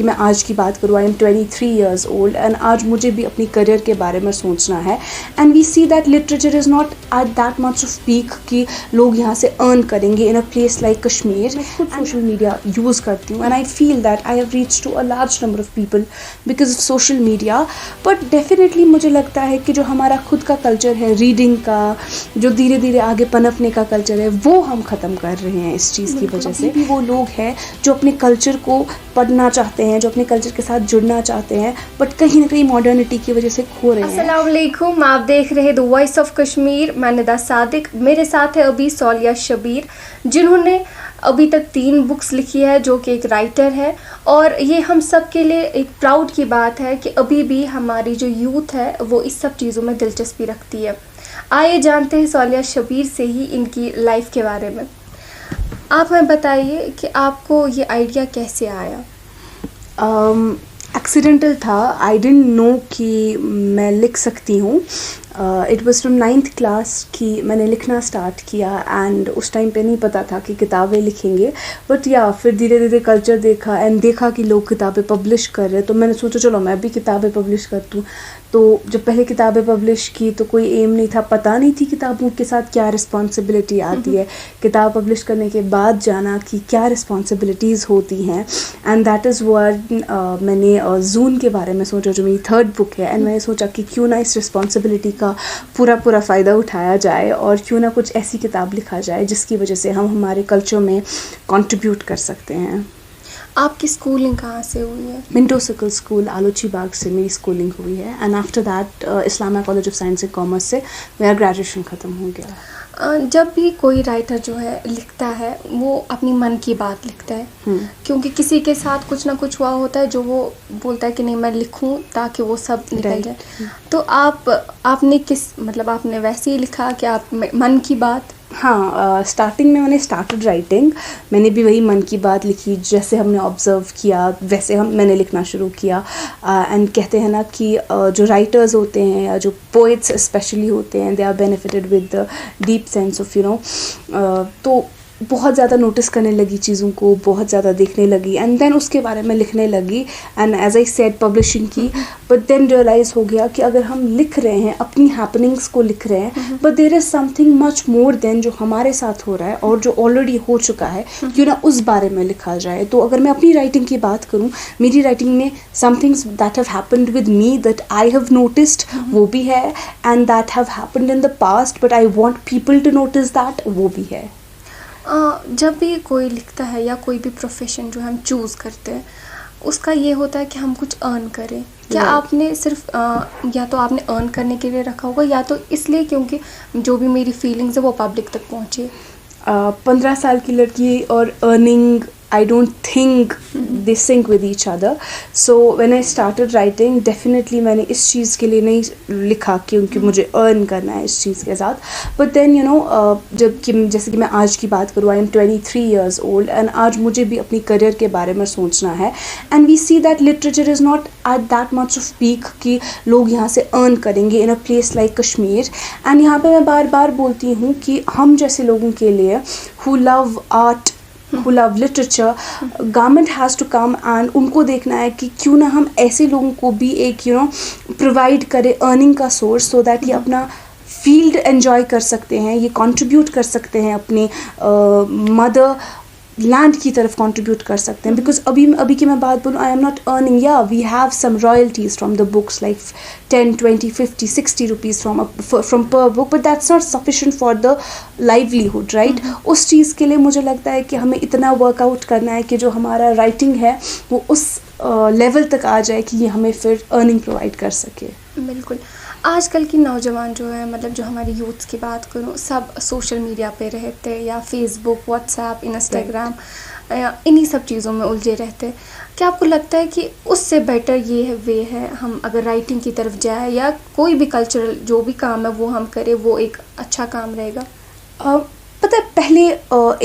मैं आज की बात करूँ, I am 23 years old and आज मुझे भी अपनी करियर के बारे में सोचना है। And we see that literature is not at that much of peak कि लोग यहाँ से अर्न करेंगे in a place like Kashmir. मैं खुद सोशल मीडिया यूज़ करती हूँ and I feel that I have reach to a large number of people because of social media. But definitely मुझे लगता है कि जो हमारा खुद का कल्चर है रीडिंग का, जो धीरे धीरे आगे पनपने का कल्चर है, वो हम ख़त्म कर रहे हैं इस चीज़ की वजह से। भी वो लोग हैं जो अपने कल्चर को पढ़ना चाहते हैं, जो अपने कल्चर के साथ जुड़ना चाहते हैं, बट कहीं ना कहीं मॉडर्निटी की वजह से खो रहे हैं। अस्सलाम वालेकुम, आप देख रहे हैं द वॉइस ऑफ कश्मीर। मैं निदा सादिक, मेरे साथ है अभी सौलिया शबीर, जिन्होंने अभी तक 3 बुक्स लिखी है, जो कि एक राइटर है। और ये हम सब के लिए एक प्राउड की बात है कि अभी भी हमारी जो यूथ है वो इस सब चीज़ों में दिलचस्पी रखती है। आइए जानते हैं सौलिया शबीर से ही इनकी लाइफ के बारे में। आप हमें बताइए कि आपको ये आइडिया कैसे आया? एक्सीडेंटल था। आई डिडंट नो कि मैं लिख सकती हूँ। It was from 9th class कि मैंने लिखना स्टार्ट किया एंड उस टाइम पे नहीं पता था कि किताबें लिखेंगे। बट या फिर धीरे धीरे कल्चर देखा एंड देखा कि लोग किताबें पब्लिश कर रहे, तो मैंने सोचा चलो मैं भी किताबें पब्लिश कर दूँ। तो जब पहले किताबें पब्लिश की तो कोई एम नहीं था, पता नहीं थी किताबों के साथ क्या रिस्पॉन्सिबिलिटी आती है। किताब पब्लिश करने के बाद जाना कि क्या रिस्पॉन्सिबिलिटीज़ होती हैं एंड दैट इज़ व्हाट मैंने जून के बारे में सोचा, जो मेरी 3rd बुक है। एंड मैंने सोचा कि क्यों ना इस रिस्पॉन्सिबिलिटी का पूरा फ़ायदा उठाया जाए और क्यों ना कुछ ऐसी किताब लिखा जाए जिसकी वजह से हम हमारे कल्चर में कंट्रीब्यूट कर सकते हैं। आपकी स्कूलिंग कहाँ से हुई है? मिंटो सर्कल स्कूल आलोची बाग से मेरी स्कूलिंग हुई है and after that Islamia college of science and commerce से मेरा ग्रेजुएशन ख़त्म हो गया। जब भी कोई राइटर जो है लिखता है वो अपनी मन की बात लिखता है, क्योंकि किसी के साथ कुछ ना कुछ हुआ होता है जो वो बोलता है कि नहीं मैं लिखूं ताकि वो सब निकल जाए। तो आपने वैसे ही लिखा कि आप मन की बात? हाँ, स्टार्टिंग में मैंने स्टार्टेड राइटिंग, मैंने भी वही मन की बात लिखी, जैसे हमने ऑब्ज़र्व किया वैसे मैंने लिखना शुरू किया। एंड कहते हैं ना कि जो राइटर्स होते हैं या जो पोइट्स स्पेशली होते हैं, they are benefited with the deep sense of तो बहुत ज़्यादा नोटिस करने लगी चीज़ों को, बहुत ज़्यादा देखने लगी एंड देन उसके बारे में लिखने लगी and as I said publishing की। बट देन रियलाइज़ हो गया कि अगर हम लिख रहे हैं, अपनी हैपनिंग्स को लिख रहे हैं, but there is something much more than जो हमारे साथ हो रहा है और जो ऑलरेडी हो चुका है, क्यों ना उस बारे में लिखा जाए। तो अगर मैं अपनी राइटिंग की बात करूँ, मेरी राइटिंग में somethings that have happened with me that I have noticed वो भी है and that have happened in the past but I want people to notice that वो भी है। जब भी कोई लिखता है या कोई भी प्रोफेशन जो हम चूज़ करते हैं, उसका ये होता है कि हम कुछ अर्न करें। क्या आपने सिर्फ या तो आपने अर्न करने के लिए रखा होगा या तो इसलिए क्योंकि जो भी मेरी फीलिंग्स है वो पब्लिक तक पहुँचे? 15 साल की लड़की और earning, I don't think they sync with each other. So when I started writing, definitely मैंने इस चीज़ के लिए नहीं लिखा क्योंकि मुझे earn करना है इस चीज़ के साथ। But then जैसे कि मैं आज की बात करूँ, I am 23 years old and आज मुझे भी अपनी करियर के बारे में सोचना है। And we see that literature is not at that much of peak कि लोग यहाँ से earn करेंगे in a place like Kashmir. And यहाँ पे मैं बार बार बोलती हूँ कि हम जैसे लोगों के लिए who love art, who love literature, government has to come and उनको देखना है कि क्यों ना हम ऐसे लोगों को भी एक प्रोवाइड करें अर्निंग का सोर्स, सो दैट ये अपना फील्ड एंजॉय कर सकते हैं, ये कंट्रीब्यूट कर सकते हैं अपने मदर लैंड की तरफ कंट्रीब्यूट कर सकते हैं। बिकॉज अभी की मैं बात बोलूँ, आई एम नॉट अर्निंग, या we have some royalties from the books like 10, 20, 50, 60 rupees from per book, but that's not sufficient for the livelihood, right. उस चीज़ के लिए मुझे लगता है कि हमें इतना वर्कआउट करना है कि जो हमारा राइटिंग है वो उस लेवल तक आ जाए कि ये हमें फिर अर्निंग प्रोवाइड कर सके। बिल्कुल। आजकल की नौजवान जो है, मतलब जो हमारी यूथ की बात करूँ, सब सोशल मीडिया पे रहते हैं, या फेसबुक, व्हाट्सएप, इंस्टाग्राम, इन्हीं सब चीज़ों में उलझे रहते हैं। क्या आपको लगता है कि उससे बेटर ये है वे है हम अगर राइटिंग की तरफ जाए या कोई भी कल्चरल जो भी काम है वो हम करें, वो एक अच्छा काम रहेगा? पता है, पहले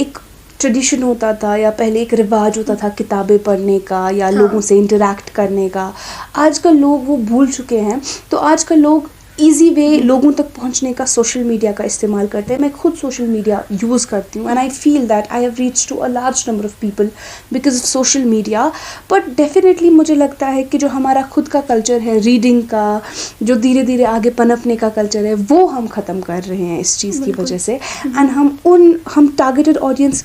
एक ट्रेडिशन होता था या पहले एक रिवाज होता था किताबें पढ़ने का या लोगों से इंटरेक्ट करने का। आजकल लोग वो भूल चुके हैं। तो आजकल लोग ईजी वे लोगों तक पहुंचने का सोशल मीडिया का इस्तेमाल करते हैं. मैं खुद सोशल मीडिया यूज़ करती हूँ and I feel that I have reach to a large number of people because of social media. But definitely मुझे लगता है कि जो हमारा खुद का कल्चर है रीडिंग का, जो धीरे धीरे आगे पनपने का कल्चर है, वो हम ख़त्म कर रहे हैं इस चीज़ की वजह से. एंड हम टारगेटेड ऑडियंस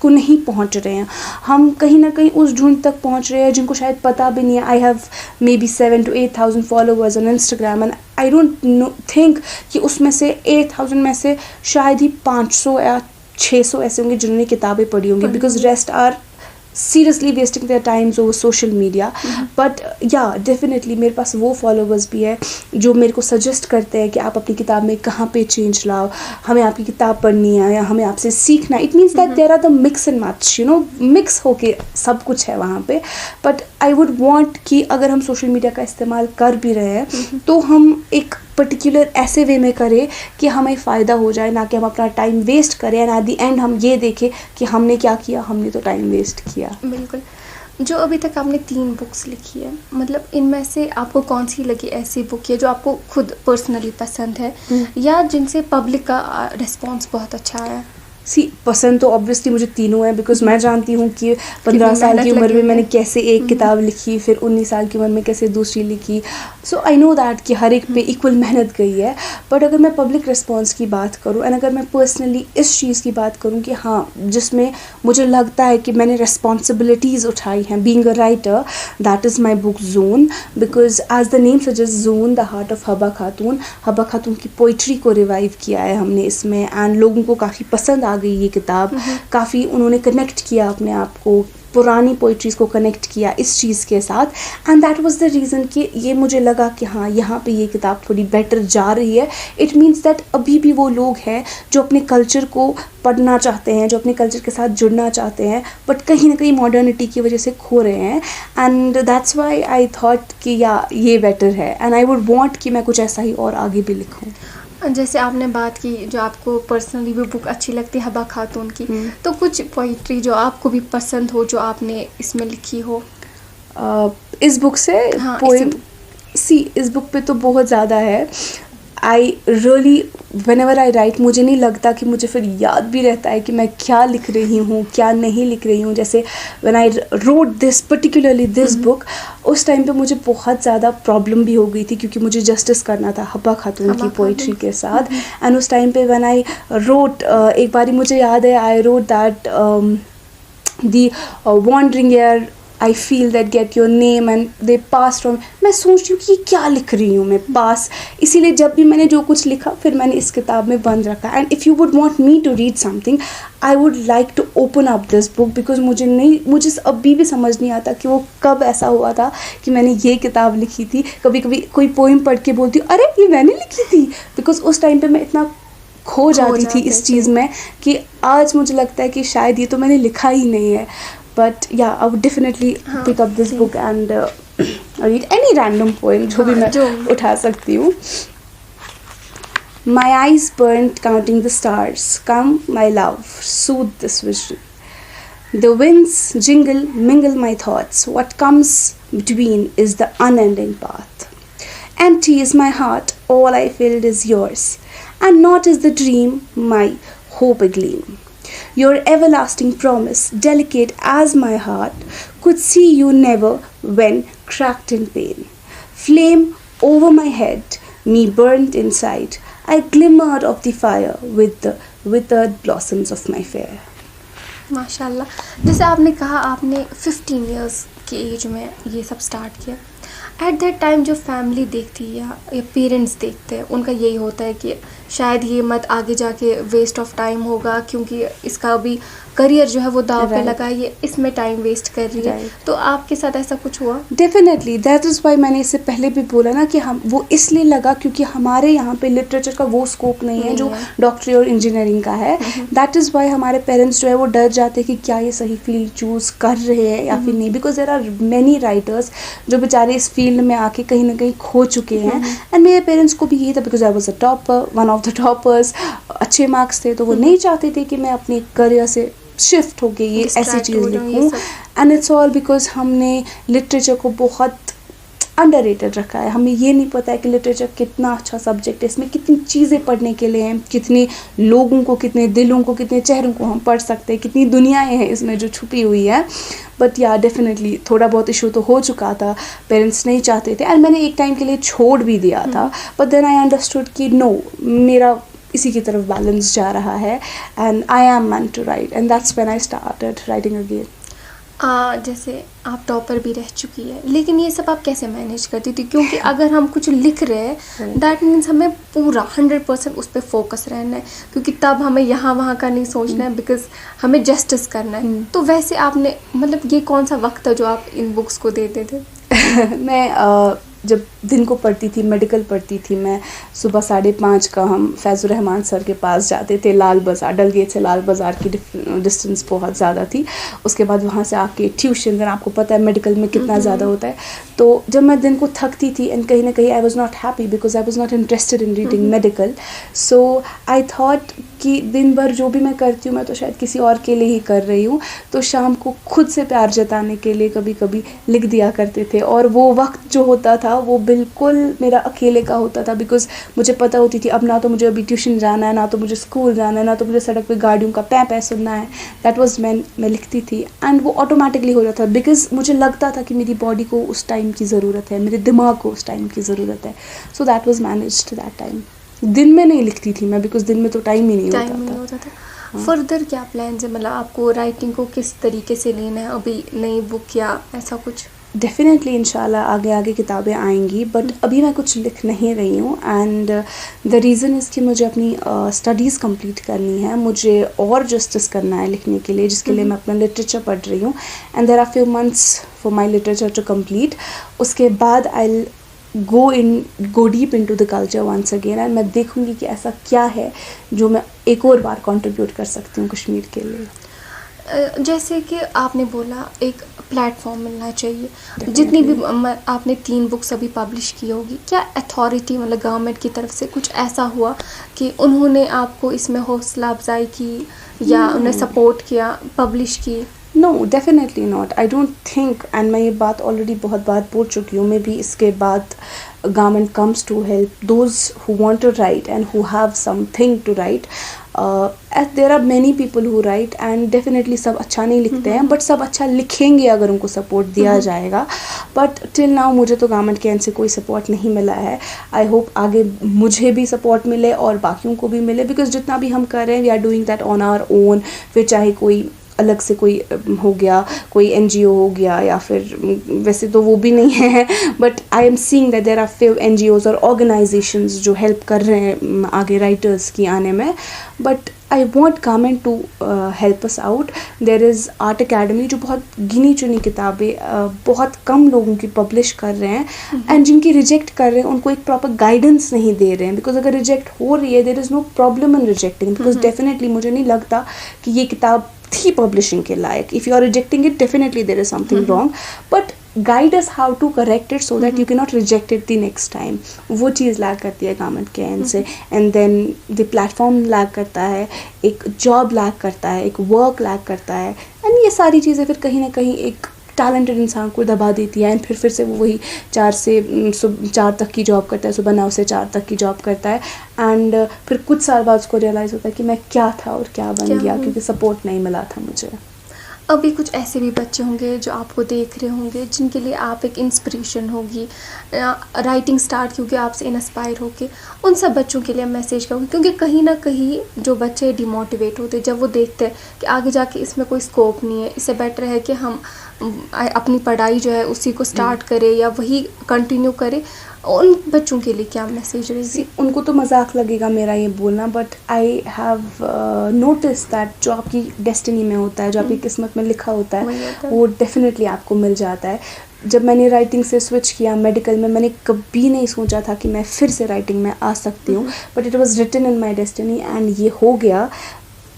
को नहीं पहुंच रहे हैं. हम कहीं ना कहीं उस झुंड तक पहुंच रहे हैं जिनको शायद पता भी नहीं है. I have may be 7,000 to 8,000 followers on Instagram and I don't think कि उसमें से 8,000 में से शायद ही 500 या 600 ऐसे होंगे जिन्होंने किताबें पढ़ी होंगी, because rest are seriously wasting their times over social media. But yeah, definitely मेरे पास वो followers भी है जो मेरे को suggest करते हैं कि आप अपनी किताब में कहाँ पे change लाओ, हमें आपकी किताब पढ़नी है या हमें आपसे सीखना है. It means that there are the mix and match, you know, mix होके सब कुछ है वहाँ पे. But I would want कि अगर हम social media का इस्तेमाल कर भी रहे हैं तो हम एक पर्टिकुलर ऐसे वे में करें कि हमें फ़ायदा हो जाए, ना कि हम अपना टाइम वेस्ट करें एंड एट द एंड हम ये देखें कि हमने क्या किया, हमने तो टाइम वेस्ट किया. बिल्कुल. जो अभी तक आपने 3 बुक्स लिखी है, मतलब इनमें से आपको कौन सी लगी ऐसी बुक है जो आपको खुद पर्सनली पसंद है या जिनसे पब्लिक का रिस्पॉन्स बहुत अच्छा आया? पसंद तो ऑब्वियसली मुझे तीनों है बिकॉज मैं जानती हूँ कि 15 साल की उम्र में मैंने कैसे एक किताब लिखी, फिर 19 साल की उम्र में कैसे दूसरी लिखी. सो आई नो दैट कि हर एक पे इक्वल मेहनत गई है. बट अगर मैं पब्लिक रिस्पॉन्स की बात करूँ एंड अगर मैं पर्सनली इस चीज़ की बात करूँ कि हाँ जिसमें मुझे लगता है कि मैंने रिस्पॉन्सिबिलिटीज़ उठाई हैं being a writer, that is my book Zoon. Because as the name suggest Zoon, the heart of Habba Khatoon. हबा खातून की पोइट्री को रिवाइव किया है हमने इसमें एंड लोगों को काफ़ी पसंद आ गई ये किताब. काफ़ी उन्होंने कनेक्ट किया अपने आप को, पुरानी पोइट्रीज़ को कनेक्ट किया इस चीज़ के साथ. And that was the reason कि ये मुझे लगा कि हाँ यहाँ पे ये किताब थोड़ी बेटर जा रही है. इट मीन्स दैट अभी भी वो लोग हैं जो अपने कल्चर को पढ़ना चाहते हैं, जो अपने कल्चर के साथ जुड़ना चाहते हैं, बट कहीं ना कहीं मॉडर्निटी की वजह से खो रहे हैं. And that's why I thought कि या ये बेटर है एंड आई वुड वॉन्ट कि मैं कुछ ऐसा ही और आगे भी लिखूँ. जैसे आपने बात की जो आपको पर्सनली भी बुक अच्छी लगती है हबा खातून की, तो कुछ पोइट्री जो आपको भी पसंद हो जो आपने इसमें लिखी हो? इस बुक से पोएम इस बुक पे तो बहुत ज़्यादा है. I really whenever I right मुझे नहीं लगता कि मुझे फिर याद भी रहता है कि मैं क्या लिख रही हूँ क्या नहीं लिख रही हूँ. जैसे when I wrote this particularly this book, उस टाइम पे मुझे बहुत ज़्यादा प्रॉब्लम भी हो गई थी क्योंकि मुझे जस्टिस करना था हबा खातून की पोइट्री के साथ. एंड उस टाइम पे व्हेन आई रोट, एक बारी मुझे याद है I wrote that the wandering air I feel that get your name and they pass from. मैं सोच रही हूँ कि ये क्या लिख रही हूँ मैं पास. इसीलिए जब भी मैंने जो कुछ लिखा फिर मैंने इस किताब में बंद रखा. And if you would want me to read something I would like to open up this book because मुझे अभी भी समझ नहीं आता कि वो कब ऐसा हुआ था कि मैंने ये किताब लिखी थी. कभी कभी कोई पोइम पढ़ के बोलती हूँ अरे ये मैंने लिखी थी, बिकॉज उस टाइम पर मैं इतना खो जाती थी इस चीज़ में कि आज मुझे लगता है कि शायद ये तो मैंने लिखा ही नहीं है. But yeah, I would definitely pick up this book and read any random poem जो भी मैं उठा सकती हूँ. My eyes burnt counting the stars. Come, my love, soothe this vision. The winds jingle, mingle my thoughts. What comes between is the unending path. Empty is my heart, all I filled is yours, and not is the dream my hope a gleam. Your everlasting promise, delicate as my heart, could see you never when cracked in pain. Flame over my head, me burnt inside. I glimmered of the fire with the withered blossoms of my fear. माशाल्लाह. जैसे आपने कहा आपने 15 years की as में ये सब start किया. एट दैट टाइम जो फैमिली देखती है या पेरेंट्स देखते हैं उनका यही होता है कि शायद ये मत आगे जाके वेस्ट ऑफ टाइम होगा क्योंकि इसका अभी करियर जो है वो दाव पे लगा है, ये इसमें टाइम वेस्ट कर रही है. तो आपके साथ ऐसा कुछ हुआ? डेफिनेटली. दैट इज़ वाई मैंने इससे पहले भी बोला ना कि हम वो इसलिए लगा क्योंकि हमारे यहाँ पे लिटरेचर का वो स्कोप नहीं है जो डॉक्टरी और इंजीनियरिंग का है. दैट इज़ वाई हमारे पेरेंट्स जो है वो डर जाते हैं कि क्या ये सही फील्ड चूज़ कर रहे हैं या फिर नहीं. Because there are many writers जो बेचारे इस फील्ड में आके कहीं ना कहीं खो चुके हैं. एंड मेरे पेरेंट्स को भी यही था because I was a topper, one of the toppers, अच्छे मार्क्स थे, तो वो नहीं चाहते थे कि मैं अपने करियर से शिफ्ट हो गई ये ऐसी चीज़ लिखूँ. एंड इट्स ऑल बिकॉज हमने लिटरेचर को बहुत अंडररेटेड रखा है। हमें ये नहीं पता है कि लिटरेचर कितना अच्छा सब्जेक्ट है, इसमें कितनी चीज़ें पढ़ने के लिए हैं, कितने लोगों को, कितने दिलों को, कितने चेहरों को हम पढ़ सकते हैं, कितनी दुनियाएं हैं इसमें जो छुपी हुई है। बट या डेफिनेटली थोड़ा बहुत इशू तो हो चुका था, पेरेंट्स नहीं चाहते थे एंड मैंने एक टाइम के लिए छोड़ भी दिया था। बट देन आई अंडरस्टूड कि नो, मेरा इसी की तरफ बैलेंस जा रहा है and I am meant to write and that's when I started writing again. जैसे आप टॉपर भी रह चुकी है, लेकिन ये सब आप कैसे मैनेज करती थी? क्योंकि अगर हम कुछ लिख रहे हैं दैट मीन्स हमें पूरा 100% उस पर फोकस रहना है, क्योंकि तब हमें यहाँ वहाँ का नहीं सोचना है, बिकॉज हमें जस्टिस करना है। तो वैसे आपने मतलब ये कौन सा वक्त था जो आप इन बुक्स को देते थे? मैं जब दिन को पढ़ती थी, मेडिकल पढ़ती थी, मैं सुबह 5:30 का हम फैज़ुर रहमान सर के पास जाते थे, लाल बाज़ार, डल गेट से लाल बाज़ार की डिस्टेंस बहुत ज़्यादा थी। उसके बाद वहाँ से आके ट्यूशन, देन आपको पता है मेडिकल में कितना ज़्यादा होता है। तो जब मैं दिन को थकती थी एंड कहीं ना कहीं I was not happy because I was not interested in reading medical, so I thought कि दिन भर जो भी मैं करती हूँ मैं तो शायद किसी और के लिए ही कर रही हूँ। तो शाम को खुद से प्यार जताने के लिए कभी कभी लिख दिया करते थे, और वो वक्त जो होता था वो बिल्कुल मेरा अकेले का होता था, बिकॉज मुझे पता होती थी अब ना तो मुझे अभी ट्यूशन जाना है, ना तो मुझे स्कूल जाना है, ना तो मुझे सड़क पे गाड़ियों का पै सुनना है। दैट वाज मैं लिखती थी एंड वो ऑटोमेटिकली हो जाता था, बिकॉज मुझे लगता था कि मेरी बॉडी को उस टाइम की ज़रूरत है, मेरे दिमाग को उस टाइम की ज़रूरत है। So that was managed that time. दिन में नहीं लिखती थी मैं, बिकॉज दिन में तो टाइम ही नहीं होता था। फर्दर क्या प्लान्स है, मतलब आपको राइटिंग को किस तरीके से लेना है? अभी नई बुक या ऐसा कुछ? डेफिनेटली इंशाल्लाह आगे किताबें आएंगी, बट अभी मैं कुछ लिख नहीं रही हूँ एंड द रीज़न इज़ कि मुझे अपनी स्टडीज़ कंप्लीट करनी है, मुझे और जस्टिस करना है लिखने के लिए, जिसके लिए मैं अपना लिटरेचर पढ़ रही हूँ and there are few months for my literature to complete. उसके बाद I go deep into the culture once again and मैं देखूंगी कि ऐसा क्या है जो मैं एक और बार कंट्रीब्यूट कर सकती हूँ कश्मीर के लिए। जैसे कि आपने बोला एक प्लेटफॉर्म मिलना चाहिए। जितनी भी आपने 3 बुक्स अभी पब्लिश की होगी, क्या अथॉरिटी मतलब गवर्नमेंट की तरफ से कुछ ऐसा हुआ कि उन्होंने आपको इसमें हौसला अफजाई की या उन्हें सपोर्ट किया, पब्लिश की? No, definitely not, I don't think, and मैं ये बात ऑलरेडी बहुत बार बोल चुकी हूँ। मे बी इसके बाद government comes to help those who want to write and who have something to write. As there are many people who write and definitely सब अच्छा नहीं लिखते हैं, but सब अच्छा लिखेंगे अगर उनको सपोर्ट दिया जाएगा। बट टिल नाउ मुझे तो गवर्नमेंट के एंड से कोई सपोर्ट नहीं मिला है। आई होप आगे मुझे भी सपोर्ट मिले और बाकियों को भी मिले, बिकॉज जितना भी हम कर रहे हैं we are doing that on our own. फिर चाहे कोई अलग से कोई हो गया, कोई NGO हो गया, या फिर वैसे तो वो भी नहीं है, but I am seeing that there are few NGOs और ऑर्गेनाइजेशंस जो हेल्प कर रहे हैं आगे राइटर्स की आने में। But I want government to help us out. There is art academy जो बहुत गिनी चुनी किताबें बहुत कम लोगों की पब्लिश कर रहे हैं एंड जिनकी रिजेक्ट कर रहे हैं उनको एक प्रॉपर गाइडेंस नहीं दे रहे हैं। बिकॉज अगर रिजेक्ट हो रही है there is no problem in rejecting, because definitely मुझे नहीं लगता कि ये किताब थी पब्लिशिंग के लायक। If you are rejecting it definitely there is something wrong, but guide us how to correct it so that you can not reject it the next time. वो चीज़ लैग करती है गवर्नमेंट के एंड से, and then the platform lag करता है, एक job lag करता है, एक वर्क लैग करता है, एंड ये सारी चीज़ें फिर कहीं ना कहीं एक टैलेंटेड इंसान को दबा देती है एंड फिर से वो वही 4 से 4 तक की जॉब करता है, सुबह 9 से 4 तक की जॉब करता है एंड फिर कुछ साल बाद उसको रियलाइज़ होता है कि मैं क्या था और क्या बन गया, क्योंकि सपोर्ट नहीं मिला था मुझे। अभी कुछ ऐसे भी बच्चे होंगे जो आपको देख रहे होंगे जिनके लिए आप एक इंस्पिरेशन होगी, राइटिंग स्टार्ट क्योंकि आपसे इंस्पायर होके, उन सब बच्चों के लिए मैसेज करूँगी। क्योंकि कहीं ना कहीं जो बच्चे डिमोटिवेट होते जब वो देखते हैं कि आगे जाके इसमें कोई स्कोप नहीं है, इससे बेटर है कि हम अपनी पढ़ाई जो है उसी को स्टार्ट करें या वही कंटिन्यू करें, उन बच्चों के लिए क्या मैसेज रहेगी? उनको तो मजाक लगेगा मेरा ये बोलना, but I have notice that जो आपकी डेस्टिनी में होता है, जो आपकी किस्मत में लिखा होता है वो डेफिनेटली आपको मिल जाता है। जब मैंने राइटिंग से स्विच किया मेडिकल में, मैंने कभी नहीं सोचा था कि मैं फिर से राइटिंग में आ सकती हूँ, but it was written in my destiny and ये हो गया।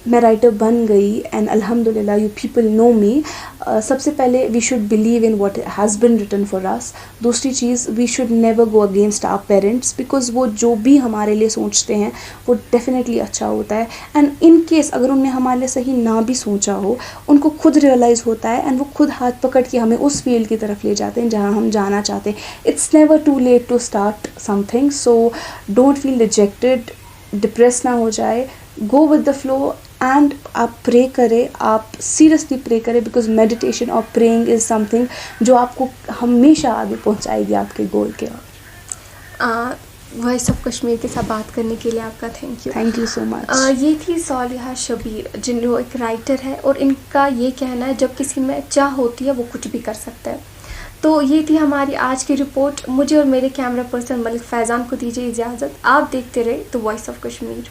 मैं राइटर बन गई एंड अल्हम्दुलिल्लाह यू पीपल नो मी। सबसे पहले we should believe in what has been written for us. दूसरी चीज़, we should never go against our parents, because वो जो भी हमारे लिए सोचते हैं वो डेफिनेटली अच्छा होता है। एंड इन केस अगर उनने हमारे लिए सही ना भी सोचा हो, उनको खुद रियलाइज़ होता है एंड वो खुद हाथ पकड़ के हमें उस फील्ड की तरफ ले जाते हैं जहाँ हम जाना चाहते हैं। It's never too late to start something, so don't feel rejected, depress ना हो जाए, go with the flow and आप प्रे करें, आप सीरियसली प्रे करें, बिकॉज मेडिटेशन और प्रेइंग इज़ समथिंग जो आपको हमेशा आगे पहुंचाएगी आपके गोल के। वॉइस ऑफ कश्मीर के साथ बात करने के लिए आपका थैंक यू सो मच। ये थी सालिहा शबीर, जो एक राइटर है, और इनका ये कहना है जब किसी में चाह होती है वो कुछ भी कर सकता है। तो ये थी हमारी आज की रिपोर्ट। मुझे और मेरे कैमरा पर्सन मलिक फैज़ान को दीजिए इजाज़त। आप देखते रहे द वॉइस ऑफ कश्मीर।